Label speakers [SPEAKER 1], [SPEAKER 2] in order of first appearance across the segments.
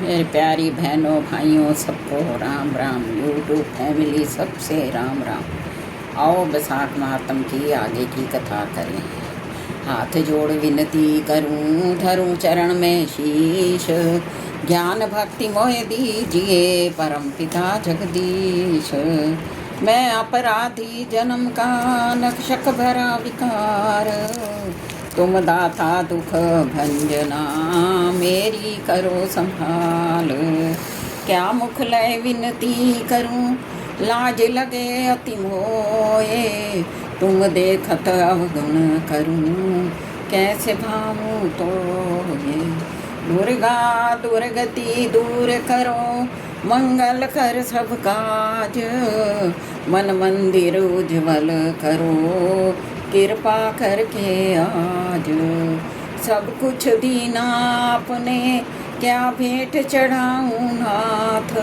[SPEAKER 1] मेरी प्यारी बहनों भाइयों सबको राम राम। यूट्यूब फैमिली सबसे राम राम। आओ बैसाख मातम की आगे की कथा करें। हाथ जोड़ विनती करूं, धरूं चरण में शीश। ज्ञान भक्ति मोह दीजिए परम पिता जगदीश। मैं अपराधी जन्म का नक्शक भरा विकार। तुम दाता दुख भंजना मेरी करो संभाल। क्या मुख लय विनती करूं, लाज लगे अति मोए। तुम देखत अवगुण करूं, कैसे भाऊं तो ये। दुर्गा दुर्गति दूर करो, मंगल कर सब काज। मन मंदिर उज्ज्वल करो, कृपा करके आज। सब कुछ दीना आपने, क्या भेंट चढ़ाऊं नाथ।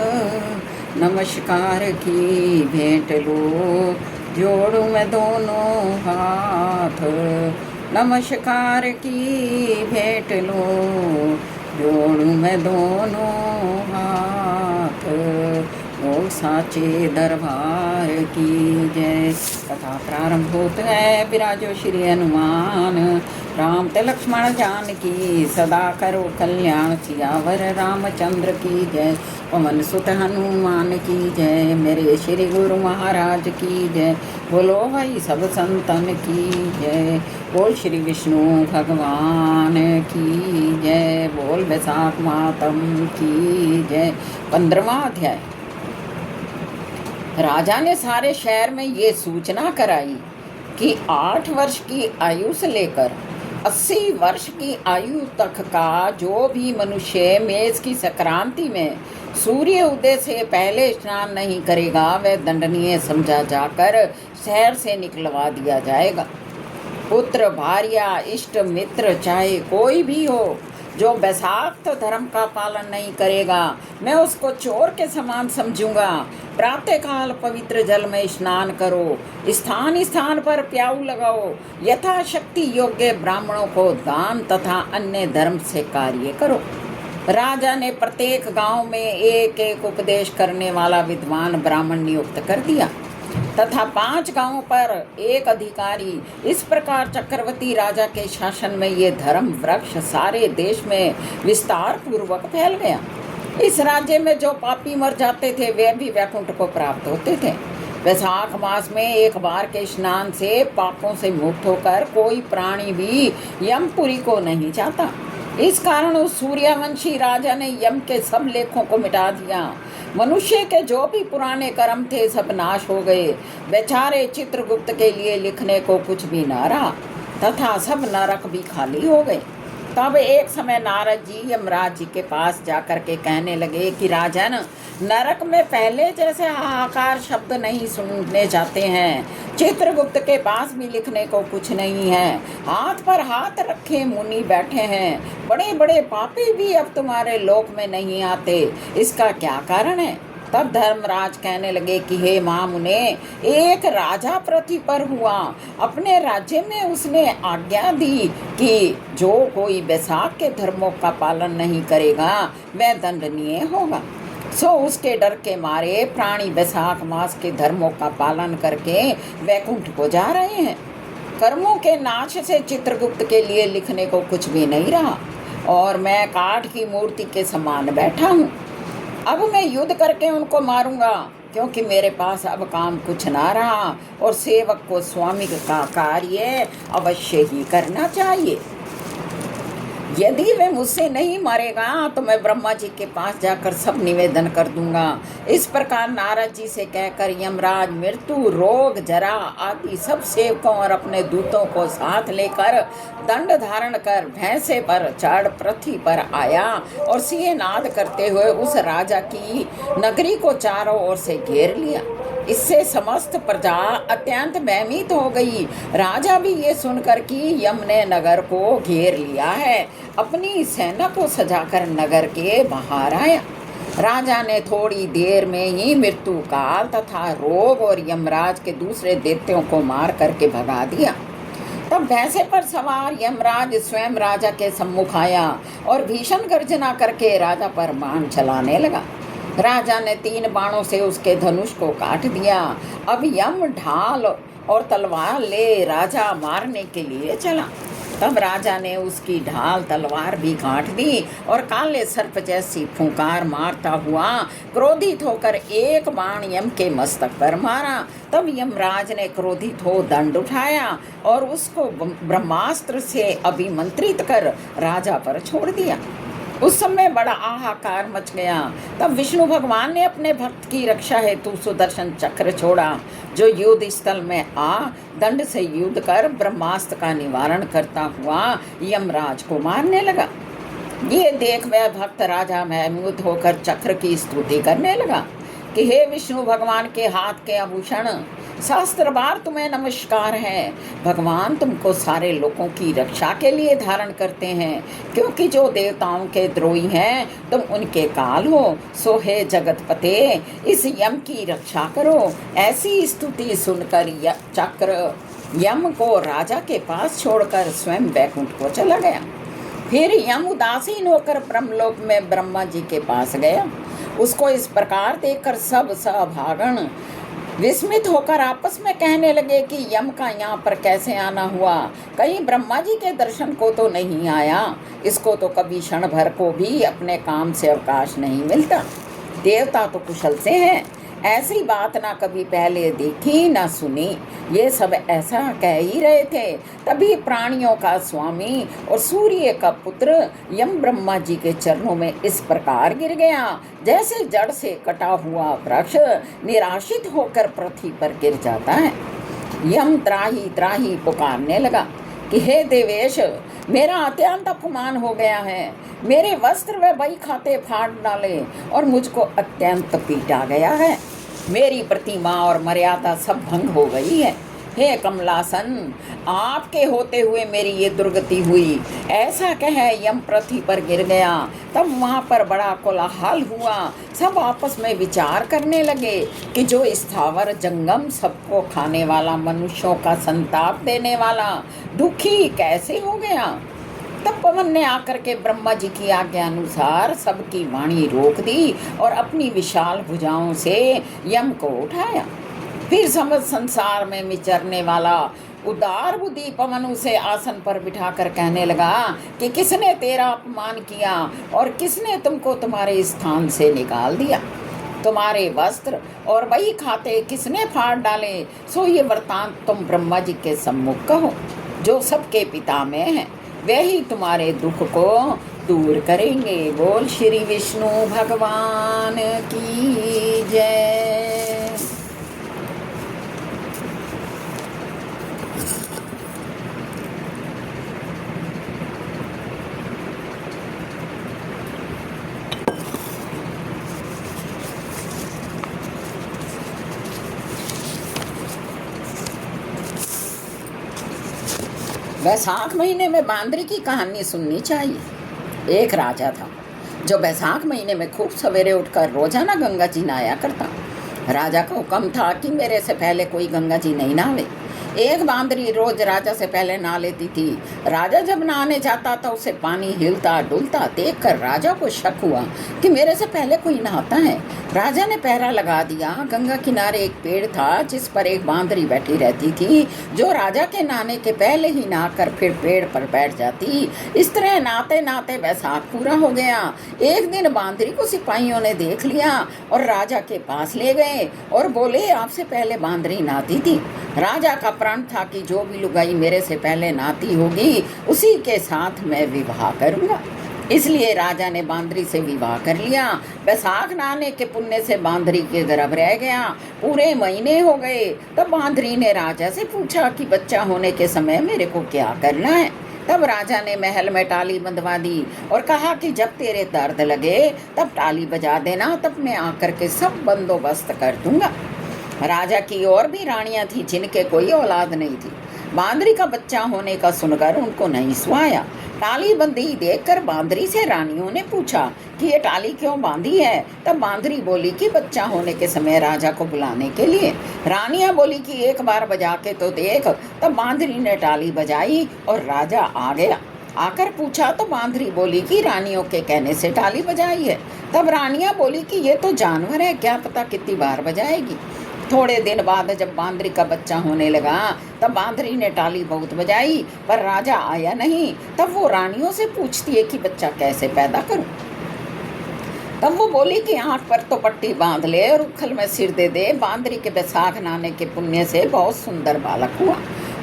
[SPEAKER 1] नमस्कार की भेंट लो, जोड़ूं मैं दोनों हाथ। नमस्कार की भेंट लो, जोड़ूं मैं दोनों हाथ। बोल साचे दरबार की जय। कथा प्रारंभ होता है। विराजो श्री हनुमान, राम ते लक्ष्मण जानकी। सदा करो कल्याण, सियावर रामचंद्र की जय। पवन सुत हनुमान की जय। मेरे श्री गुरु महाराज की जय। बोलो भाई सब संतन की जय। बोल श्री विष्णु भगवान की जय। बोल बैसाख मातम की जय। 15वां अध्याय। राजा ने सारे शहर में ये सूचना कराई कि 8 वर्ष की आयु से लेकर 80 वर्ष की आयु तक का जो भी मनुष्य मेष की संक्रांति में सूर्य उदय से पहले स्नान नहीं करेगा, वह दंडनीय समझा जाकर शहर से निकलवा दिया जाएगा। पुत्र, भार्या, इष्ट मित्र चाहे कोई भी हो, जो बैसाख धर्म का पालन नहीं करेगा, मैं उसको चोर के समान समझूंगा। प्रातःकाल पवित्र जल में स्नान करो, स्थान स्थान पर प्याऊ लगाओ, यथाशक्ति योग्य ब्राह्मणों को दान तथा अन्य धर्म से कार्य करो। राजा ने प्रत्येक गांव में एक एक उपदेश करने वाला विद्वान ब्राह्मण नियुक्त कर दिया तथा 5 गांवों पर एक अधिकारी। इस प्रकार चक्रवर्ती राजा के शासन में ये धर्म वृक्ष सारे देश में विस्तार पूर्वक फैल गया। इस राज्य में जो पापी मर जाते थे वे भी वैकुंठ को प्राप्त होते थे। वैशाख मास में एक बार के स्नान से पापों से मुक्त होकर कोई प्राणी भी यमपुरी को नहीं जाता। इस कारण उस सूर्यवंशी राजा ने यम के सब लेखों को मिटा दिया। मनुष्य के जो भी पुराने कर्म थे सब नाश हो गए। बेचारे चित्रगुप्त के लिए लिखने को कुछ भी न रहा तथा सब नरक भी खाली हो गए। तब एक समय नारद जी यमराज जी के पास जाकर के कहने लगे कि राजन, नरक में पहले जैसे हाहाकार शब्द नहीं सुनने जाते हैं। चित्रगुप्त के पास भी लिखने को कुछ नहीं है। हाथ पर हाथ रखे मुनि बैठे हैं। बड़े बड़े पापी भी अब तुम्हारे लोक में नहीं आते। इसका क्या कारण है? तब धर्मराज कहने लगे कि हे महामुने, एक राजा पृथ्वी पर हुआ। अपने राज्य में उसने आज्ञा दी कि जो कोई बैसाख के धर्मों का पालन नहीं करेगा वह दंडनीय होगा। सो उसके डर के मारे प्राणी बैसाख मास के धर्मों का पालन करके वैकुंठ को जा रहे हैं। कर्मों के नाश से चित्रगुप्त के लिए लिखने को कुछ भी नहीं रहा और मैं काठ की मूर्ति के समान बैठा हूँ। अब मैं युद्ध करके उनको मारूंगा, क्योंकि मेरे पास अब काम कुछ ना रहा और सेवक को स्वामी का कार्य अवश्य ही करना चाहिए। यदि वे मुझसे नहीं मरेगा तो मैं ब्रह्मा जी के पास जाकर सब निवेदन कर दूंगा। इस प्रकार नारद जी से कहकर यमराज मृत्यु, रोग, जरा आदि सब सेवकों और अपने दूतों को साथ लेकर दंड धारण कर भैंसे पर चढ़ पृथ्वी पर आया और सिंहनाद करते हुए उस राजा की नगरी को चारों ओर से घेर लिया। इससे समस्त प्रजा अत्यंत भयभीत हो गई। राजा भी ये सुनकर कि यम ने नगर को घेर लिया है, अपनी सेना को सजाकर नगर के बाहर आया। राजा ने थोड़ी देर में ही मृत्यु काल तथा रोग और यमराज के दूसरे दैत्यों को मार करके भगा दिया। तब भैंसे पर सवार यमराज स्वयं राजा के सम्मुख आया और भीषण गर्जना करके राजा पर बाण चलाने लगा। राजा ने 3 बाणों से उसके धनुष को काट दिया। अब यम ढाल और तलवार ले राजा मारने के लिए चला। तब राजा ने उसकी ढाल तलवार भी काट दी और काले सर्प जैसी फुंकार मारता हुआ क्रोधित होकर एक बाण यम के मस्तक पर मारा। तब यमराज ने क्रोधित हो दंड उठाया और उसको ब्रह्मास्त्र से अभिमंत्रित कर राजा पर छोड़ दिया। उस समय बड़ा हाहाकार मच गया। तब विष्णु भगवान ने अपने भक्त की रक्षा हेतु सुदर्शन चक्र छोड़ा, जो युद्ध स्थल में आ दंड से युद्ध कर ब्रह्मास्त्र का निवारण करता हुआ यमराज को मारने लगा। ये देख वह भक्त राजा महमूद होकर चक्र की स्तुति करने लगा कि हे विष्णु भगवान के हाथ के आभूषण, शास्त्र बार तुम्हें नमस्कार है। भगवान तुमको सारे लोगों की रक्षा के लिए धारण करते हैं, क्योंकि जो देवताओं के द्रोही हैं तुम उनके काल हो। सो हे जगतपते, इस यम की रक्षा करो। ऐसी स्तुति सुनकर चक्र यम को राजा के पास छोड़कर स्वयं वैकुंठ को चला गया। फिर यम उदासीन होकर ब्रह्मलोक में ब्रह्मा जी के पास गया। उसको इस प्रकार देखकर सब सभागण विस्मित होकर आपस में कहने लगे कि यम का यहाँ पर कैसे आना हुआ। कहीं ब्रह्मा जी के दर्शन को तो नहीं आया। इसको तो कभी क्षण भर को भी अपने काम से अवकाश नहीं मिलता। देवता तो कुशल से हैं, ऐसी बात ना कभी पहले देखी ना सुनी। ये सब ऐसा कह ही रहे थे। तभी प्राणियों का स्वामी और सूर्य का पुत्र यम ब्रह्मा जी के चरणों में इस प्रकार गिर गया, जैसे जड़ से कटा हुआ वृक्ष निराशित होकर पृथ्वी पर गिर जाता है। यम त्राही त्राही पुकारने लगा कि हे देवेश, मेरा अत्यंत अपमान हो गया है। मेरे वस्त्र व बही खाते फाड़ डाले और मुझको अत्यंत पीटा गया है। मेरी प्रतिमा और मर्यादा सब भंग हो गई है। हे कमलासन, आपके होते हुए मेरी ये दुर्गति हुई। ऐसा कह यम पृथ्वी पर गिर गया। तब वहाँ पर बड़ा कोलाहल हुआ। सब आपस में विचार करने लगे कि जो स्थावर जंगम सबको खाने वाला, मनुष्यों का संताप देने वाला दुखी कैसे हो गया। तब पवन ने आकर के ब्रह्मा जी की आज्ञा अनुसार सबकी वाणी रोक दी और अपनी विशाल भुजाओं से यम को उठाया। फिर समस्त संसार में विचरने वाला उदार बुद्धि पवन उसे आसन पर बिठाकर कहने लगा कि किसने तेरा अपमान किया और किसने तुमको तुम्हारे स्थान से निकाल दिया। तुम्हारे वस्त्र और बही खाते किसने फाड़ डाले। सो ये वृतांत तुम ब्रह्मा जी के सम्मुख कहो, जो सबके पिता में है। वे ही तुम्हारे दुख को दूर करेंगे। बोल श्री विष्णु भगवान की जय। वैशाख महीने में बांदरी की कहानी सुननी चाहिए। एक राजा था जो वैशाख महीने में खूब सवेरे उठकर रोजाना गंगा जी नहाया करता। राजा का हुक्म था कि मेरे से पहले कोई गंगा जी नहीं नहावे। एक बांदरी रोज राजा से पहले नहा लेती थी। राजा जब नहाने जाता था उसे पानी हिलता डुलता देखकर राजा को शक हुआ कि मेरे से पहले कोई नहाता है। राजा ने पहरा लगा दिया। गंगा किनारे एक पेड़ था जिस पर एक बांदरी बैठी रहती थी, जो राजा के नहाने के पहले ही नहाकर फिर पेड़ पर बैठ जाती। इस तरह नहाते नहाते वैशाख पूरा हो गया। एक दिन बांदरी को सिपाहियों ने देख लिया और राजा के पास ले गए और बोले, आपसे पहले बांदरी नहाती थी। राजा का प्रण था कि जो भी लुगाई मेरे से पहले नहाती होगी उसी के साथ मैं विवाह करूंगा। इसलिए राजा ने बांदरी से विवाह कर लिया। वैशाख नहाने के पुण्य से बांदरी के गर्भ रह गया। पूरे महीने हो गए। तब बांदरी ने राजा से पूछा कि बच्चा होने के समय मेरे को क्या करना है। तब राजा ने महल में टाली बंधवा दी और कहा कि जब तेरे दर्द लगे तब टाली बजा देना, तब मैं आकर के सब बंदोबस्त कर दूंगा। राजा की और भी रानियां थी जिनके कोई औलाद नहीं थी। बांदरी का बच्चा होने का सुनकर उनको नहीं सुहाया। टाली बंधी देखकर बांदरी से रानियों ने पूछा कि ये टाली क्यों बांधी है। तब बांदरी बोली कि बच्चा होने के समय राजा को बुलाने के लिए। रानियां बोली कि एक बार बजा के तो देख। तब बांदरी ने टाली बजाई और राजा आ गया। आकर पूछा तो बांदरी बोली कि रानियों के कहने से टाली बजाई है। तब रानियां बोली कि ये तो जानवर है, क्या पता कितनी बार बजाएगी। थोड़े दिन बाद जब बांदरी का बच्चा होने लगा तब बांदरी ने टाली बहुत बजाई, पर राजा आया नहीं। तब वो रानियों से पूछती है कि बच्चा कैसे पैदा करूं। तब वो बोली कि आँख पर तो पट्टी बांध ले और उखल में सिर दे दे। बांदरी के बैसाख नहाने के पुण्य से बहुत सुंदर बालक हुआ।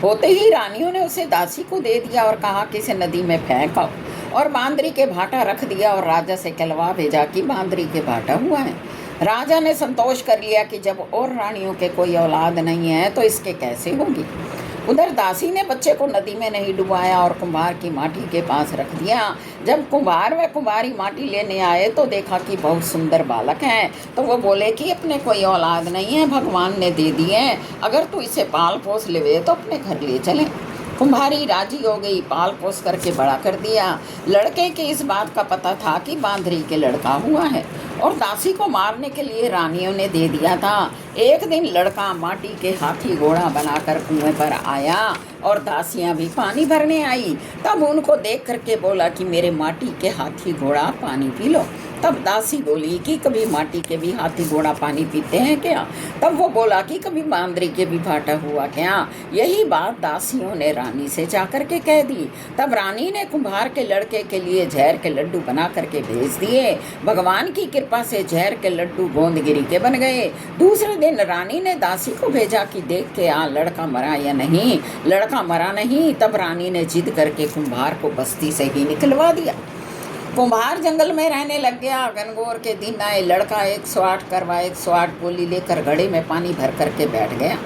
[SPEAKER 1] होते ही रानियों ने उसे दासी को दे दिया और कहा कि इसे नदी में फेंक आओ, और बांदरी के भाटा रख दिया और राजा से कहलवा भेजा कि बांदरी के भाटा हुआ है। राजा ने संतोष कर लिया कि जब और रानियों के कोई औलाद नहीं है तो इसके कैसे होगी। उधर दासी ने बच्चे को नदी में नहीं डुबाया और कुम्हार की माटी के पास रख दिया। जब कुम्हार व कुम्हारी माटी लेने आए तो देखा कि बहुत सुंदर बालक है। तो वो बोले कि अपने कोई औलाद नहीं है, भगवान ने दे दी है, अगर तू इसे पाल पोस लेवे तो अपने घर ले चले। कुम्हारी राजी हो गई, पाल पोस करके बड़ा कर दिया। लड़के के इस बात का पता था कि बांदरी के लड़का हुआ है और दासी को मारने के लिए रानियों ने दे दिया था। एक दिन लड़का माटी के हाथी घोड़ा बनाकर कुएं पर आया और दासियां भी पानी भरने आई। तब उनको देख करके बोला कि मेरे माटी के हाथी घोड़ा पानी पी लो। तब दासी बोली कि कभी माटी के भी हाथी घोड़ा पानी पीते हैं क्या। तब वो बोला कि कभी बांदरी के भी भाटा हुआ क्या। यही बात दासियों ने रानी से जाकर के कह दी। तब रानी ने कुम्हार के लड़के के लिए जहर के लड्डू बना करके भेज दिए। भगवान की कृपा से जहर के लड्डू गोंदगिरी के बन गए। दूसरे दिन रानी ने दासी को भेजा कि देख के आ लड़का मरा या नहीं। लड़का मरा नहीं। तब रानी ने जिद करके कुम्हार को बस्ती से ही निकलवा दिया। कुम्हार जंगल में रहने लग गया। घनघोर के दिन आए। लड़का 108 करवा 108 गोली लेकर घड़े में पानी भर करके बैठ गया।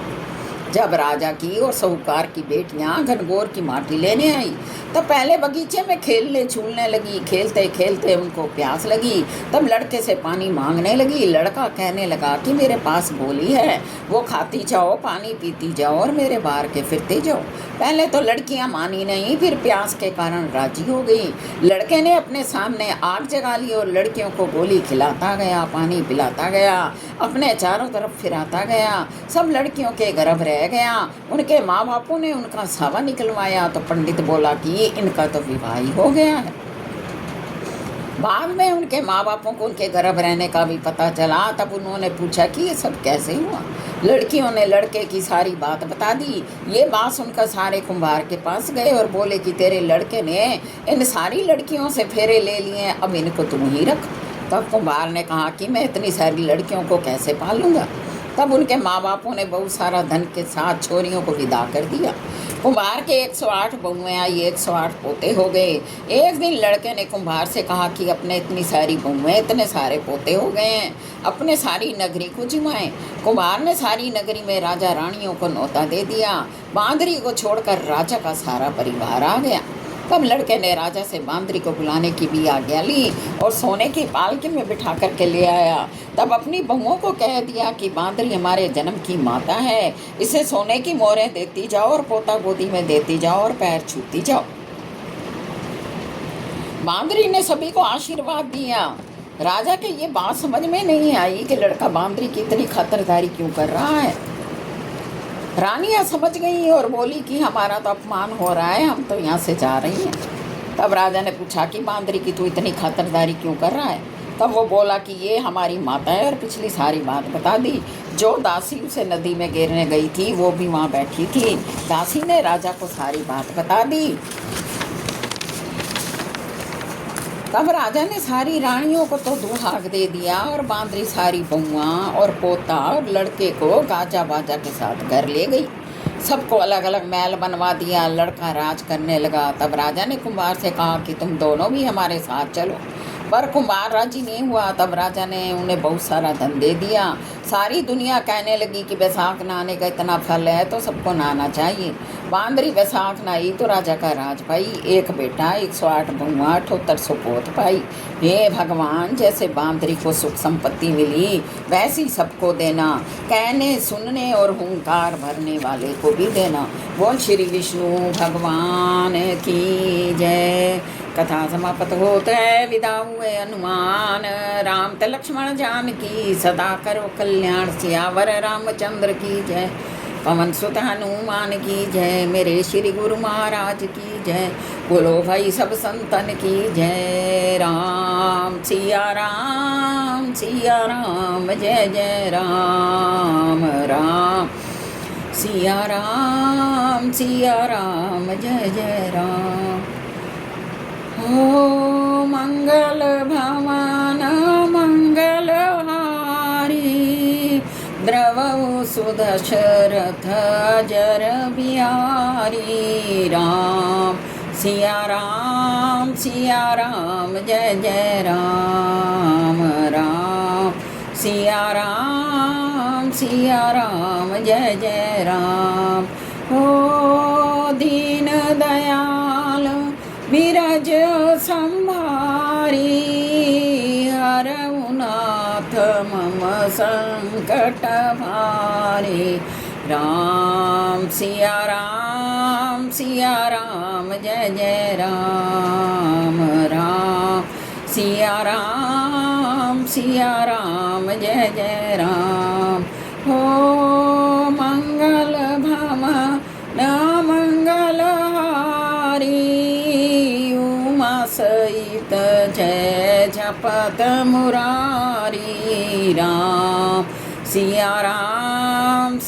[SPEAKER 1] जब राजा की और साहूकार की बेटियां घनघोर की माटी लेने आई तब पहले बगीचे में खेलने झूलने लगी। खेलते खेलते उनको प्यास लगी। तब लड़के से पानी मांगने लगी। लड़का कहने लगा कि मेरे पास गोली है, वो खाती जाओ, पानी पीती जाओ और मेरे बाहर के फिरते जाओ। पहले तो लड़कियां मानी नहीं, फिर प्यास के कारण राजी हो गई। लड़के ने अपने सामने आग जगा ली और लड़कियों को गोली खिलाता गया, पानी पिलाता गया, अपने चारों तरफ फिराता गया। सब लड़कियों के गर्भ रह गया। उनके माँ बापों ने उनका सावा निकलवाया तो पंडित बोला कि इनका तो विवाह ही हो गया है। बाद में उनके माँ बापों को उनके गर्भ रहने का भी पता चला। तब उन्होंने पूछा कि ये सब कैसे हुआ। लड़कियों ने लड़के की सारी बात बता दी। ये बात सुनकर सारे कुम्हार के पास गए और बोले कि तेरे लड़के ने इन सारी लड़कियों से फेरे ले लिए, अब इनको तुम ही रख। तब कुम्हार ने कहा कि मैं इतनी सारी लड़कियों को कैसे पालूंगा। तब उनके माँ बापों ने बहुत सारा धन के साथ छोरियों को विदा कर दिया। कुम्हार के 108 बहुएं आई, 108 पोते हो गए। एक दिन लड़के ने कुम्हार से कहा कि अपने इतनी सारी बहुएं, इतने सारे पोते हो गए हैं, अपने सारी नगरी को जिमाएं। कुम्हार ने सारी नगरी में राजा रानियों को न्योता दे दिया। बांदरी को छोड़कर राजा का सारा परिवार आ गया। तब लड़के ने राजा से बांदरी को बुलाने की भी आज्ञा ली और सोने की पालकी में बिठा करके ले आया। तब अपनी बहुओं को कह दिया कि बांदरी हमारे जन्म की माता है, इसे सोने की मोहरें देती जाओ और पोता गोदी में देती जाओ और पैर छूती जाओ। बांदरी ने सभी को आशीर्वाद दिया। राजा के ये बात समझ में नहीं आई कि लड़का बांदरी की इतनी खातिरदारी क्यों कर रहा है। रानियां समझ गई और बोली कि हमारा तो अपमान हो रहा है, हम तो यहाँ से जा रही हैं। तब राजा ने पूछा कि बांदरी की तू इतनी खातिरदारी क्यों कर रहा है। तब वो बोला कि ये हमारी माता है और पिछली सारी बात बता दी। जो दासी उसे नदी में गिरने गई थी वो भी वहाँ बैठी थी। दासी ने राजा को सारी बात बता दी। तब राजा ने सारी रानियों को तो दुहाक दे दिया और बांदरी सारी बहुआं और पोता और लड़के को गाजा बाजा के साथ घर ले गई। सबको अलग अलग महल बनवा दिया। लड़का राज करने लगा। तब राजा ने कुम्हार से कहा कि तुम दोनों भी हमारे साथ चलो, पर कुम्हार राजी नहीं हुआ। तब राजा ने उन्हें बहुत सारा धन दे दिया। सारी दुनिया कहने लगी कि बैसाख नहाने का इतना फल है तो सबको नहाना चाहिए। बांदरी बैसाख नाई तो राजा का राज पाई, एक बेटा 108 बहुआ 78 पोत पाई। हे भगवान, जैसे बांदरी को सुख संपत्ति मिली वैसी सबको देना, कहने सुनने और हुंकार भरने वाले को भी देना। बोल श्री विष्णु भगवान की जय। कथा समाप्त होता है, विदा हुए हनुमान। राम त लक्ष्मण जानकी सदा करो कल्याण, सियावर रामचंद्र की जय। पवन सुत हनुमान की जय, मेरे श्री गुरु महाराज की जय। बोलो भाई सब संतन की जय। राम सिया राम जय जय राम राम सिया राम जय जय राम। हो मंगल भवन मंगलहारी, द्रवौ सुदशरथ जर बिहारी। राम सिया राम जय जय राम राम सिया राम जय जय राम। हो दीन दयाल बिरज संभारी, हरऊ नाथ मम संकट भारी। राम सिया राम जय जय राम राम सिया राम जय जय राम। हो मंगल भवन मंगलहारी, उमा सहित जय जपत मुरारी। राम सिया राम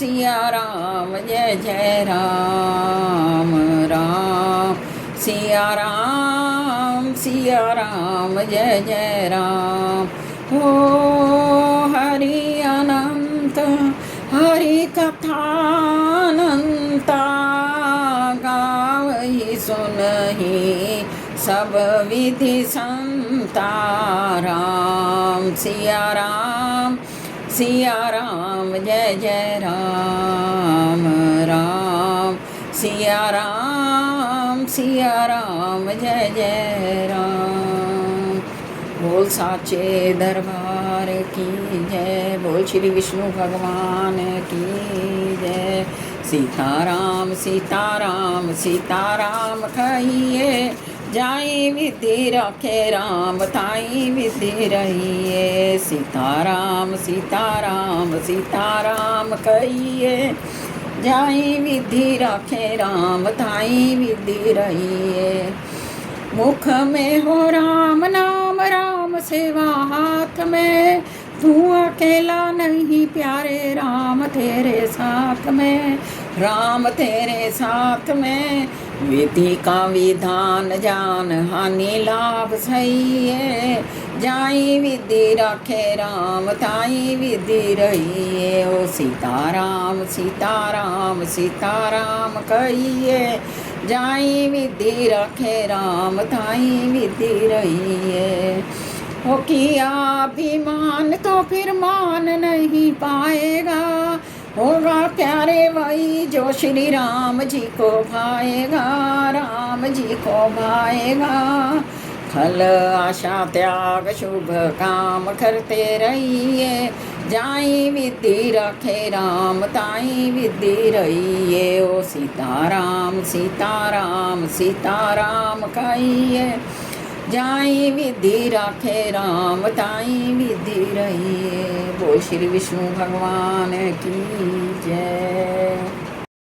[SPEAKER 1] जय जय राम राम सिया राम जय जय राम। हो हरि अनंत हरि कथानंता, गावहि सुनहि सब विधि संता। राम सिया राम जय जय राम राम सिया राम जय जय राम। बोल साचे दरबार की जय। बोल श्री विष्णु भगवान की जय। सीताराम कहिए, जाई विधि रखे राम ताई विधि रहिए। सीताराम कहिए, जाई विधि रखे राम ताई विधि रहिए। मुख में हो राम नाम, राम सेवा हाथ में, तू अकेला नहीं प्यारे, राम तेरे साथ में। विधि का विधान जान, हानि लाभ सही है, जाई विधि रखे राम ताई विधि रहिए। ओ सीताराम कहिए, जाई विधि रखे राम ताई विधि रहिए। हो किया अभिमान तो फिर मान नहीं पाएगा, होगा प्यारे वही जो श्री राम जी को भाएगा। फल आशा त्याग शुभ काम करते रहिए, जाई विधि रखे राम ताई विधि रहिए। ओ सीताराम कहिए, जाई विधि रखे राम ताई विधि रहिए। बोल श्री विष्णु भगवान की जय।